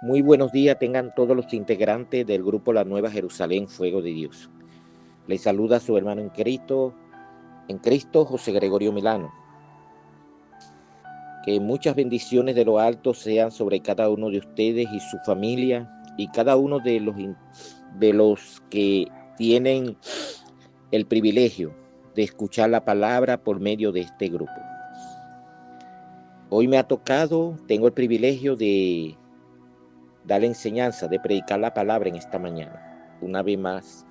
Muy buenos días tengan todos los integrantes del grupo La Nueva Jerusalén, Fuego de Dios. Les saluda su hermano en Cristo, José Gregorio Milano. Que muchas bendiciones de lo alto sean sobre cada uno de ustedes y su familia y cada uno de los que tienen el privilegio de escuchar la palabra por medio de este grupo. Hoy tengo el privilegio de dar la enseñanza, de predicar la palabra en esta mañana, una vez más.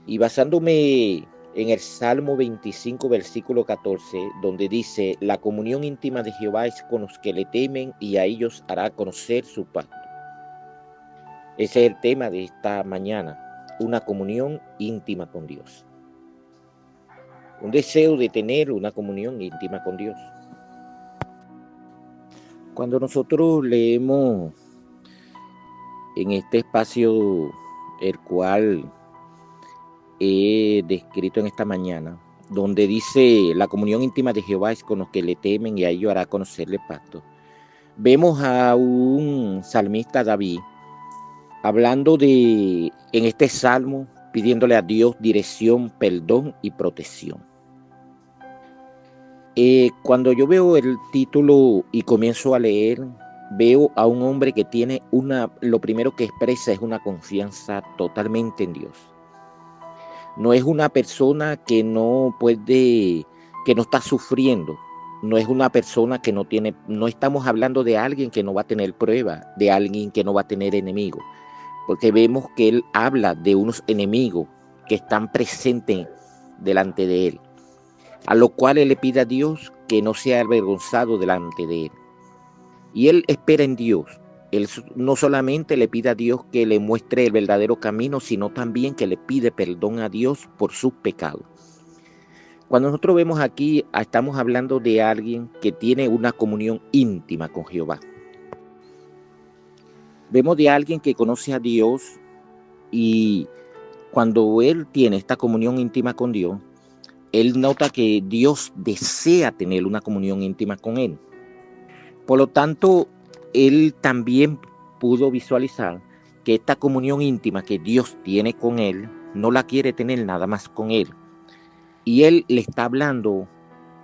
Y basándome en el Salmo 25, versículo 14, donde dice: la comunión íntima de Jehová es con los que le temen, y a ellos hará conocer su pacto. Ese es el tema de esta mañana, una comunión íntima con Dios. Un deseo de tener una comunión íntima con Dios. Cuando nosotros leemos en este espacio, el cual he descrito en esta mañana, donde dice: la comunión íntima de Jehová es con los que le temen, y a ellos hará conocerle pacto. Vemos a un salmista, David, hablando en este salmo, pidiéndole a Dios dirección, perdón y protección. Cuando yo veo el título y comienzo a leer, veo a un hombre que tiene lo primero que expresa es una confianza totalmente en Dios. No es una persona que no está sufriendo. No es una persona que no estamos hablando de alguien que no va a tener prueba, de alguien que no va a tener enemigo. Porque vemos que él habla de unos enemigos que están presentes delante de él. A lo cual él le pide a Dios que no sea avergonzado delante de él. Y él espera en Dios. Él no solamente le pide a Dios que le muestre el verdadero camino, sino también que le pide perdón a Dios por sus pecados. Cuando nosotros vemos aquí, estamos hablando de alguien que tiene una comunión íntima con Jehová. Vemos de alguien que conoce a Dios, y cuando él tiene esta comunión íntima con Dios, él nota que Dios desea tener una comunión íntima con él. Por lo tanto, él también pudo visualizar que esta comunión íntima que Dios tiene con él, no la quiere tener nada más con él. Y él le está hablando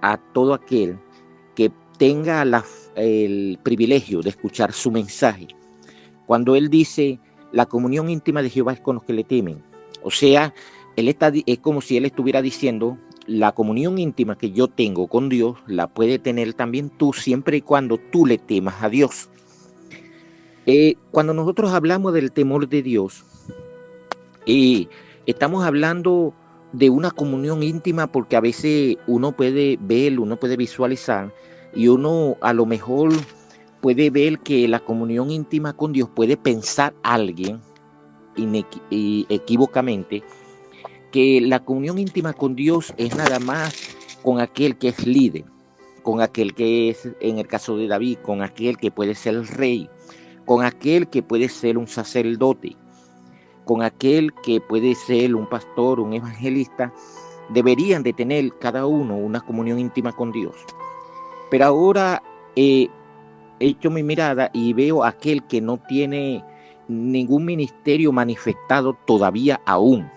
a todo aquel que tenga el privilegio de escuchar su mensaje. Cuando él dice: la comunión íntima de Jehová es con los que le temen. O sea, es como si él estuviera diciendo: la comunión íntima que yo tengo con Dios la puede tener también tú, siempre y cuando tú le temas a Dios. Cuando nosotros hablamos del temor de Dios, estamos hablando de una comunión íntima, porque a veces uno puede ver, uno puede visualizar, y uno a lo mejor puede ver que la comunión íntima con Dios puede pensar alguien equívocamente que la comunión íntima con Dios es nada más con aquel que es líder, con aquel que es, en el caso de David, con aquel que puede ser el rey, con aquel que puede ser un sacerdote, con aquel que puede ser un pastor, un evangelista. Deberían de tener cada uno una comunión íntima con Dios. Pero ahora he hecho mi mirada y veo a aquel que no tiene ningún ministerio manifestado todavía aún.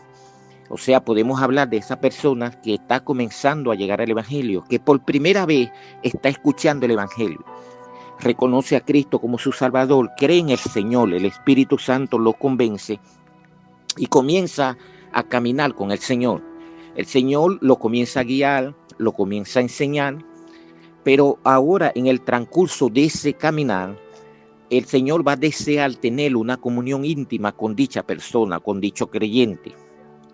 O sea, podemos hablar de esa persona que está comenzando a llegar al evangelio, que por primera vez está escuchando el evangelio. Reconoce a Cristo como su Salvador, cree en el Señor, el Espíritu Santo lo convence y comienza a caminar con el Señor. El Señor lo comienza a guiar, lo comienza a enseñar, pero ahora en el transcurso de ese caminar, el Señor va a desear tener una comunión íntima con dicha persona, con dicho creyente.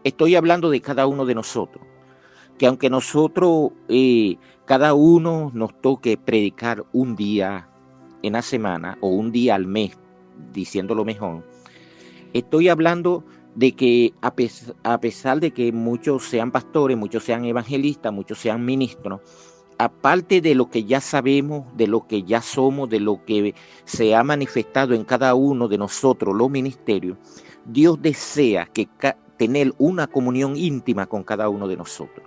Estoy hablando de cada uno de nosotros, que aunque nosotros, cada uno nos toque predicar un día en la semana o un día al mes, diciéndolo mejor, estoy hablando de que a pesar de que muchos sean pastores, muchos sean evangelistas, muchos sean ministros, aparte de lo que ya sabemos, de lo que ya somos, de lo que se ha manifestado en cada uno de nosotros, los ministerios, Dios desea tener una comunión íntima con cada uno de nosotros.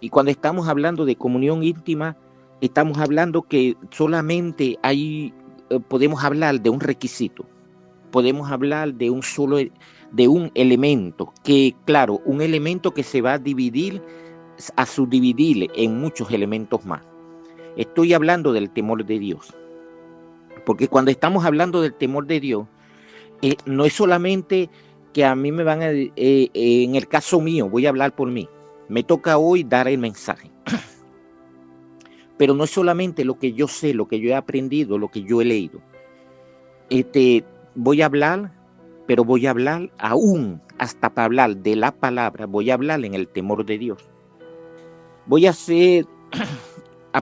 Y cuando estamos hablando de comunión íntima, estamos hablando que solamente hay podemos hablar de un requisito, podemos hablar de de un elemento, que claro, un elemento que se va a subdividir en muchos elementos más. Estoy hablando del temor de Dios, porque cuando estamos hablando del temor de Dios, no es solamente que a mí me van a, en el caso mío, voy a hablar por mí, me toca hoy dar el mensaje. Pero no es solamente lo que yo sé, lo que yo he aprendido, lo que yo he leído. Voy a hablar, pero voy a hablar aún, hasta para hablar de la palabra, voy a hablar en el temor de Dios. Voy a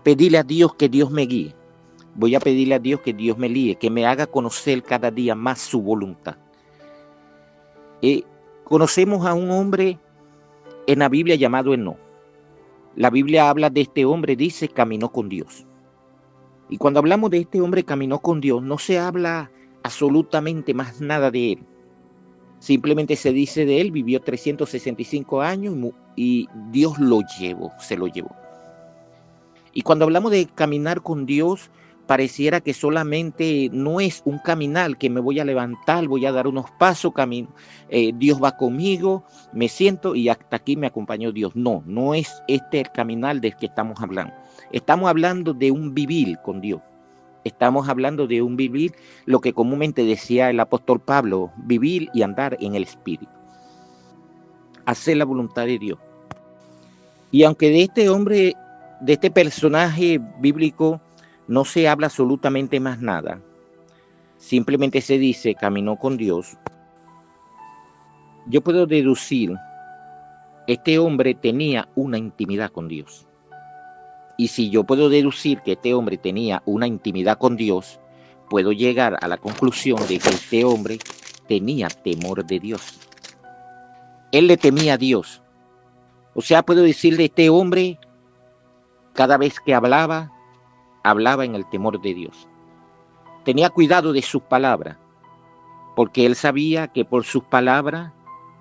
pedirle a Dios que Dios me guíe. Voy a pedirle a Dios que Dios me guíe, que me haga conocer cada día más su voluntad. Conocemos a un hombre en la Biblia llamado Enoc. La Biblia habla de este hombre, dice, caminó con Dios. Y cuando hablamos de este hombre caminó con Dios, no se habla absolutamente más nada de él. Simplemente se dice de él, vivió 365 años y Dios se lo llevó. Y cuando hablamos de caminar con Dios, pareciera que solamente no es un caminar que me voy a levantar, voy a dar unos pasos, Dios va conmigo, me siento y hasta aquí me acompañó Dios. No es este el caminar del que estamos hablando. Estamos hablando de un vivir con Dios. Estamos hablando de un vivir, lo que comúnmente decía el apóstol Pablo, vivir y andar en el Espíritu. Hacer la voluntad de Dios. Y aunque de este hombre, de este personaje bíblico, no se habla absolutamente más nada, simplemente se dice, caminó con Dios, yo puedo deducir, este hombre tenía una intimidad con Dios. Y si yo puedo deducir que este hombre tenía una intimidad con Dios, puedo llegar a la conclusión de que este hombre tenía temor de Dios. Él le temía a Dios. O sea, puedo decir de este hombre, cada vez que hablaba en el temor de Dios. Tenía cuidado de sus palabras, porque él sabía que por sus palabras,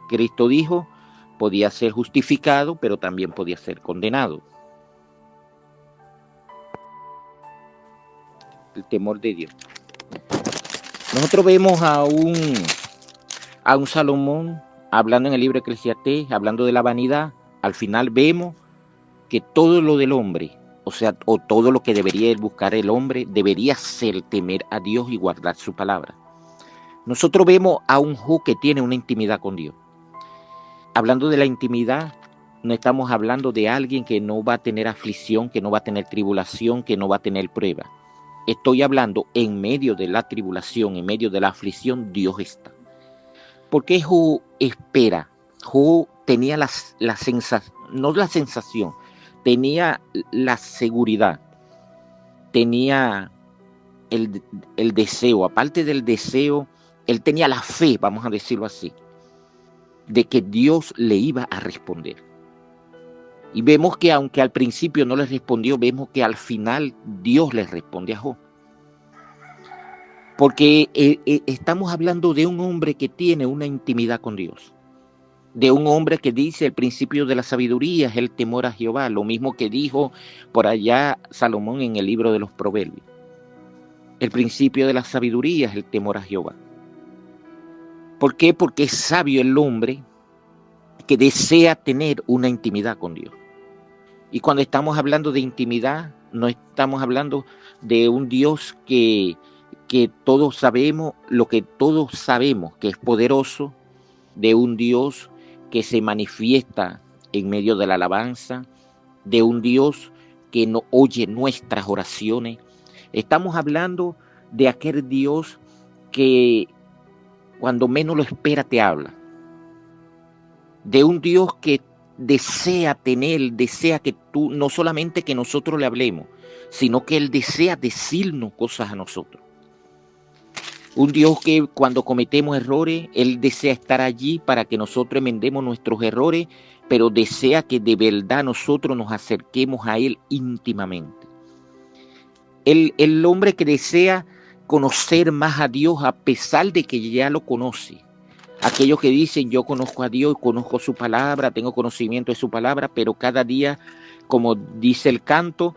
Cristo dijo, podía ser justificado, pero también podía ser condenado. El temor de Dios. Nosotros vemos a un Salomón hablando en el libro de Eclesiastés, hablando de la vanidad. Al final vemos que todo lo del hombre, o todo lo que debería buscar el hombre, debería ser temer a Dios y guardar su palabra. Nosotros vemos a un Job que tiene una intimidad con Dios. Hablando de la intimidad, no estamos hablando de alguien que no va a tener aflicción, que no va a tener tribulación, que no va a tener prueba. Estoy hablando en medio de la tribulación, en medio de la aflicción, Dios está. ¿Por qué Job espera? Job tenía la sensación, no la sensación, tenía la seguridad, tenía el deseo, aparte del deseo, él tenía la fe, vamos a decirlo así, de que Dios le iba a responder. Y vemos que aunque al principio no le respondió, vemos que al final Dios le responde a Job. Porque estamos hablando de un hombre que tiene una intimidad con Dios. De un hombre que dice el principio de la sabiduría es el temor a Jehová. Lo mismo que dijo por allá Salomón en el libro de los Proverbios. El principio de la sabiduría es el temor a Jehová. ¿Por qué? Porque es sabio el hombre que desea tener una intimidad con Dios. Y cuando estamos hablando de intimidad, no estamos hablando de un Dios que todos sabemos, lo que todos sabemos que es poderoso, de un Dios que se manifiesta en medio de la alabanza, de un Dios que no oye nuestras oraciones. Estamos hablando de aquel Dios que cuando menos lo espera te habla. De un Dios que desea que tú, no solamente que nosotros le hablemos, sino que Él desea decirnos cosas a nosotros. Un Dios que cuando cometemos errores, Él desea estar allí para que nosotros enmendemos nuestros errores, pero desea que de verdad nosotros nos acerquemos a Él íntimamente. El hombre que desea conocer más a Dios a pesar de que ya lo conoce. Aquellos que dicen, yo conozco a Dios, conozco su palabra, tengo conocimiento de su palabra, pero cada día, como dice el canto,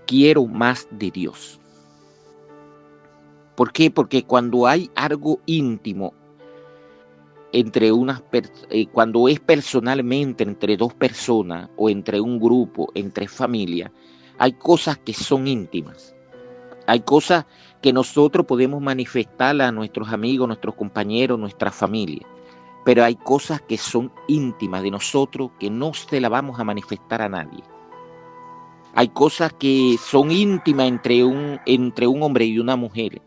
quiero más de Dios. ¿Por qué? Porque cuando hay algo íntimo cuando es personalmente entre dos personas o entre un grupo, entre familia, hay cosas que son íntimas. Hay cosas que nosotros podemos manifestar a nuestros amigos, nuestros compañeros, nuestra familia. Pero hay cosas que son íntimas de nosotros que no se las vamos a manifestar a nadie. Hay cosas que son íntimas entre un hombre y una mujer,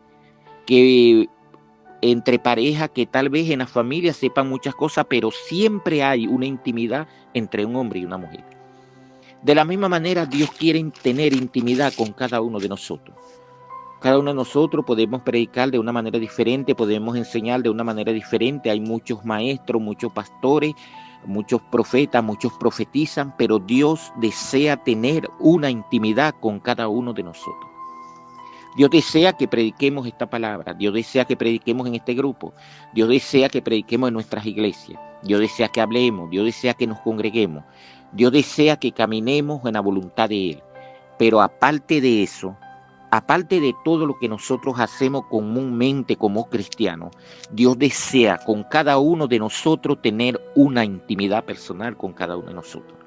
que entre pareja, que tal vez en la familia sepan muchas cosas, pero siempre hay una intimidad entre un hombre y una mujer. De la misma manera, Dios quiere tener intimidad con cada uno de nosotros. Cada uno de nosotros podemos predicar de una manera diferente, podemos enseñar de una manera diferente. Hay muchos maestros, muchos pastores, muchos profetas, muchos profetizan, pero Dios desea tener una intimidad con cada uno de nosotros. Dios desea que prediquemos esta palabra. Dios desea que prediquemos en este grupo. Dios desea que prediquemos en nuestras iglesias. Dios desea que hablemos. Dios desea que nos congreguemos. Dios desea que caminemos en la voluntad de Él. Pero aparte de eso, aparte de todo lo que nosotros hacemos comúnmente como cristianos, Dios desea con cada uno de nosotros tener una intimidad personal con cada uno de nosotros.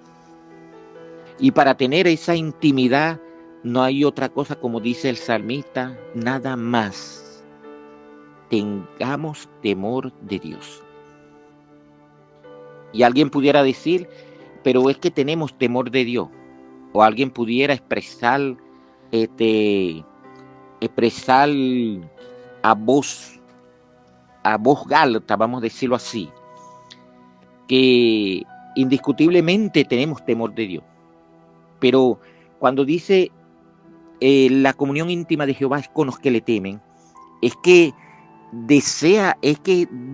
Y para tener esa intimidad no hay otra cosa, como dice el salmista, nada más. Tengamos temor de Dios. Y alguien pudiera decir, pero es que tenemos temor de Dios. O alguien pudiera expresar a voz alta, vamos a decirlo así, que indiscutiblemente tenemos temor de Dios. Pero cuando dice la comunión íntima de Jehová es con los que le temen, es que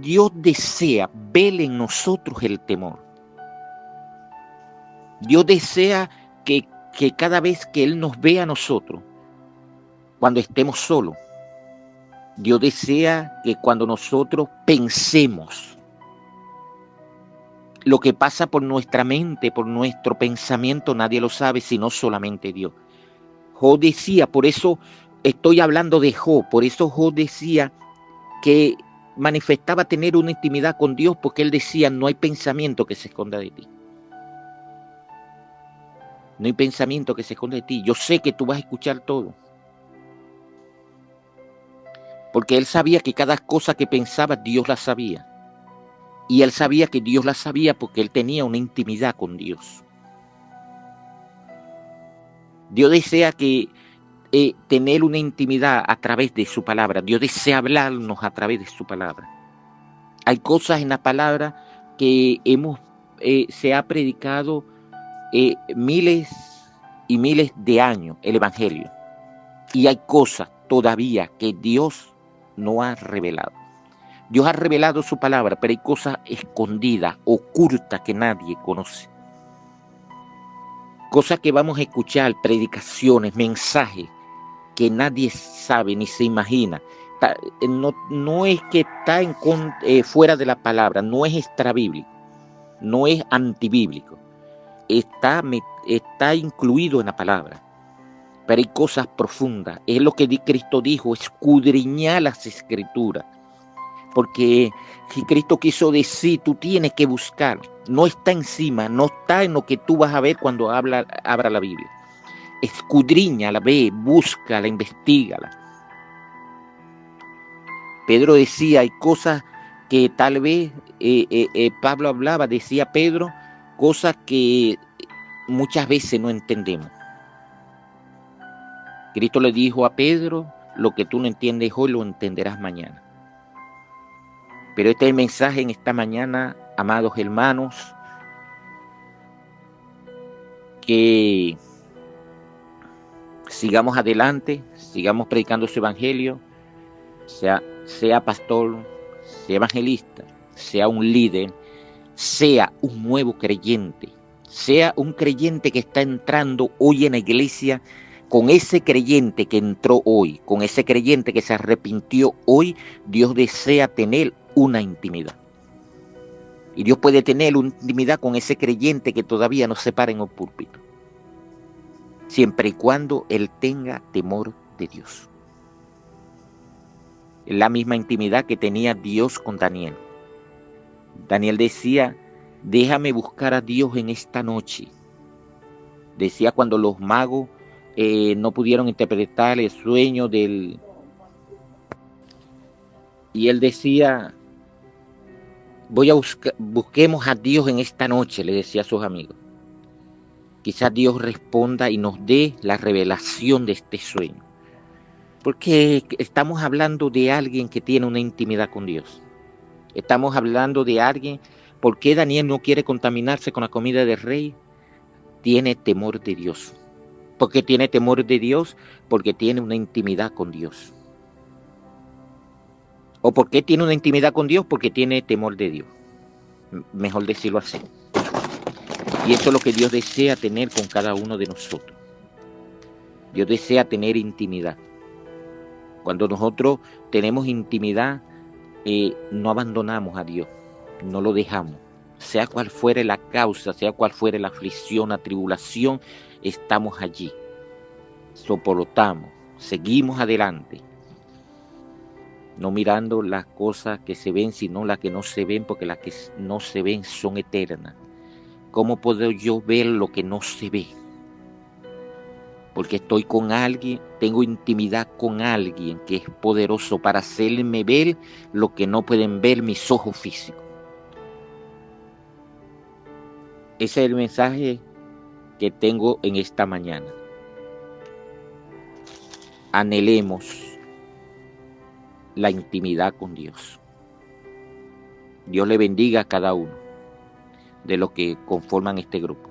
Dios desea ver en nosotros el temor. Dios desea que cada vez que Él nos vea a nosotros, cuando estemos solos, Dios desea que cuando nosotros pensemos lo que pasa por nuestra mente, por nuestro pensamiento, nadie lo sabe, sino solamente Dios. Job decía, por eso estoy hablando de Job, por eso Job decía que manifestaba tener una intimidad con Dios, porque él decía, no hay pensamiento que se esconda de ti. No hay pensamiento que se esconda de ti. Yo sé que tú vas a escuchar todo. Porque él sabía que cada cosa que pensaba, Dios la sabía. Y él sabía que Dios la sabía porque él tenía una intimidad con Dios. Dios desea tener una intimidad a través de su palabra. Dios desea hablarnos a través de su palabra. Hay cosas en la palabra que se ha predicado miles y miles de años, el Evangelio. Y hay cosas todavía que Dios no ha revelado. Dios ha revelado su palabra, pero hay cosas escondidas, ocultas, que nadie conoce. Cosas que vamos a escuchar, predicaciones, mensajes, que nadie sabe ni se imagina. No es que está fuera de la palabra, no es extrabíblico, no es antibíblico. Está incluido en la palabra. Pero hay cosas profundas. Es lo que Cristo dijo, escudriñar las Escrituras. Porque si Cristo quiso decir, tú tienes que buscar. No está encima, no está en lo que tú vas a ver cuando abra la Biblia. Escudriñala, ve, búscala, investígala. Pedro decía, hay cosas que tal vez Pablo hablaba, decía Pedro, cosas que muchas veces no entendemos. Cristo le dijo a Pedro, lo que tú no entiendes hoy lo entenderás mañana. Pero este es el mensaje en esta mañana, amados hermanos, que sigamos adelante, sigamos predicando su evangelio, sea pastor, sea evangelista, sea un líder, sea un nuevo creyente, sea un creyente que está entrando hoy en la iglesia. Con ese creyente que entró hoy, con ese creyente que se arrepintió hoy, Dios desea tener una intimidad. Y Dios puede tener una intimidad con ese creyente que todavía no se para en el púlpito, siempre y cuando él tenga temor de Dios. la misma intimidad que tenía Dios con Daniel. Daniel decía, déjame buscar a Dios en esta noche. Decía cuando los magos no pudieron interpretar el sueño del... Y él decía, busquemos a Dios en esta noche, le decía a sus amigos. Quizás Dios responda y nos dé la revelación de este sueño. Porque estamos hablando de alguien que tiene una intimidad con Dios. Estamos hablando de alguien. ¿Por qué Daniel no quiere contaminarse con la comida del rey? Tiene temor de Dios. ¿Por qué tiene temor de Dios? Porque tiene una intimidad con Dios. ¿O por qué tiene una intimidad con Dios? Porque tiene temor de Dios. Mejor decirlo así. Y eso es lo que Dios desea tener con cada uno de nosotros. Dios desea tener intimidad. Cuando nosotros tenemos intimidad, no abandonamos a Dios, no lo dejamos. Sea cual fuere la causa, sea cual fuere la aflicción, la tribulación, estamos allí. Soportamos, seguimos adelante. No mirando las cosas que se ven, sino las que no se ven, porque las que no se ven son eternas. ¿Cómo puedo yo ver lo que no se ve? Porque estoy con alguien, tengo intimidad con alguien que es poderoso para hacerme ver lo que no pueden ver mis ojos físicos. Ese es el mensaje que tengo en esta mañana. Anhelemos la intimidad con Dios. Dios le bendiga a cada uno de los que conforman este grupo.